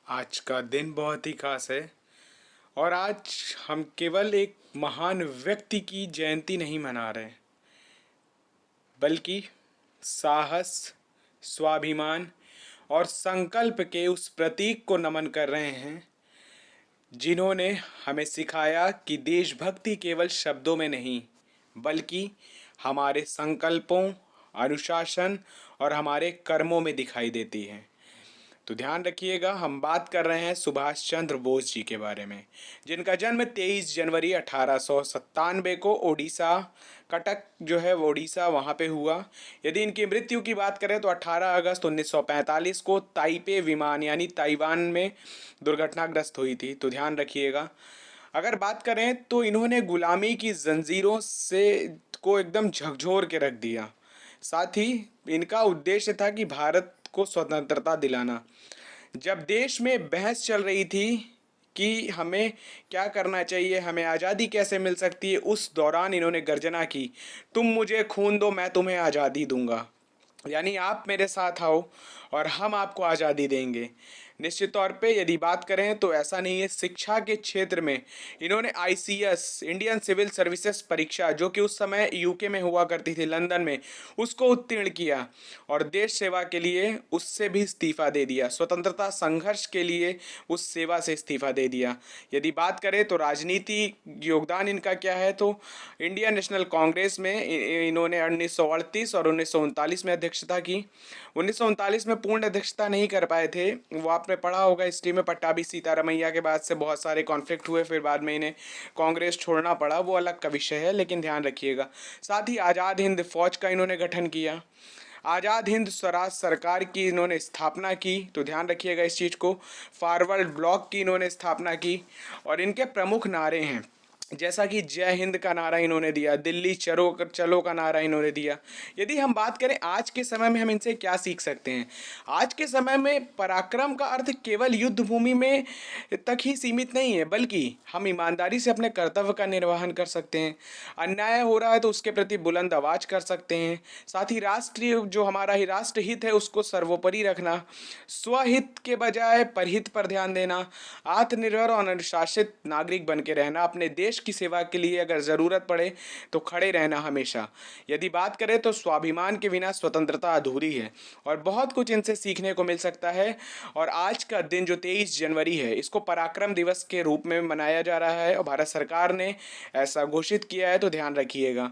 आज का दिन बहुत ही खास है और आज हम केवल एक महान व्यक्ति की जयंती नहीं मना रहे बल्कि साहस, स्वाभिमान और संकल्प के उस प्रतीक को नमन कर रहे हैं जिन्होंने हमें सिखाया कि देशभक्ति केवल शब्दों में नहीं बल्कि हमारे संकल्पों, अनुशासन और हमारे कर्मों में दिखाई देती है। तो ध्यान रखिएगा, हम बात कर रहे हैं सुभाष चंद्र बोस जी के बारे में, जिनका जन्म 23 जनवरी 1897 को ओडिशा, कटक जो है वो ओडिशा वहाँ पे हुआ। यदि इनकी मृत्यु की बात करें तो 18 अगस्त 1945 को ताइपे विमान यानी ताइवान में दुर्घटनाग्रस्त हुई थी। तो ध्यान रखिएगा। अगर बात करें तो इन्होंने गुलामी की जंजीरों से को एकदम झकझोर के रख दिया। साथ ही इनका उद्देश्य था कि भारत को स्वतंत्रता दिलाना। जब देश में बहस चल रही थी कि हमें क्या करना चाहिए, हमें आज़ादी कैसे मिल सकती है, उस दौरान इन्होंने गर्जना की, तुम मुझे खून दो मैं तुम्हें आज़ादी दूंगा। यानी आप मेरे साथ आओ और हम आपको आज़ादी देंगे। निश्चित तौर पे यदि बात करें तो ऐसा नहीं है, शिक्षा के क्षेत्र में इन्होंने आईसीएस इंडियन सिविल सर्विसेज परीक्षा जो कि उस समय यूके में हुआ करती थी, लंदन में, उसको उत्तीर्ण किया और देश सेवा के लिए उससे भी इस्तीफा दे दिया। स्वतंत्रता संघर्ष के लिए उस सेवा से इस्तीफा दे दिया। यदि बात करें तो राजनीति योगदान इनका क्या है तो इंडियन नेशनल कांग्रेस में इन्होंने 1938 और 1939 में अध्यक्षता की। 1939 में पूर्ण अध्यक्षता नहीं कर पाए थे, वो आपने पढ़ा होगा हिस्ट्री में, पट्टाभी सीतारमैया के बाद से बहुत सारे कॉन्फ्लिक्ट हुए, फिर बाद में इन्हें कांग्रेस छोड़ना पड़ा, वो अलग का विषय है, लेकिन ध्यान रखिएगा। साथ ही आज़ाद हिंद फौज का इन्होंने गठन किया। आज़ाद हिंद स्वराज सरकार की इन्होंने स्थापना की। तो ध्यान रखिएगा इस चीज़ को। फॉरवर्ड ब्लॉक की इन्होंने स्थापना की और इनके प्रमुख नारे हैं जैसा कि जय हिंद का नारा इन्होंने दिया, दिल्ली चलो चलो का नारा इन्होंने दिया। यदि हम बात करें आज के समय में हम इनसे क्या सीख सकते हैं, आज के समय में पराक्रम का अर्थ केवल युद्ध भूमि में तक ही सीमित नहीं है, बल्कि हम ईमानदारी से अपने कर्तव्य का निर्वहन कर सकते हैं। अन्याय हो रहा है तो उसके प्रति बुलंद आवाज कर सकते हैं। साथ ही राष्ट्रीय जो हमारा ही राष्ट्र हित है उसको सर्वोपरि रखना, स्वहित के बजाय परहित पर ध्यान देना, आत्मनिर्भर और अनुशासित नागरिक बन के रहना, अपने देश की सेवा के लिए अगर ज़रूरत पड़े तो खड़े रहना हमेशा। यदि बात करें तो स्वाभिमान के बिना स्वतंत्रता अधूरी है और बहुत कुछ इनसे सीखने को मिल सकता है। और आज का दिन जो 23 जनवरी है इसको पराक्रम दिवस के रूप में मनाया जा रहा है और भारत सरकार ने ऐसा घोषित किया है, तो ध्यान रखिएगा।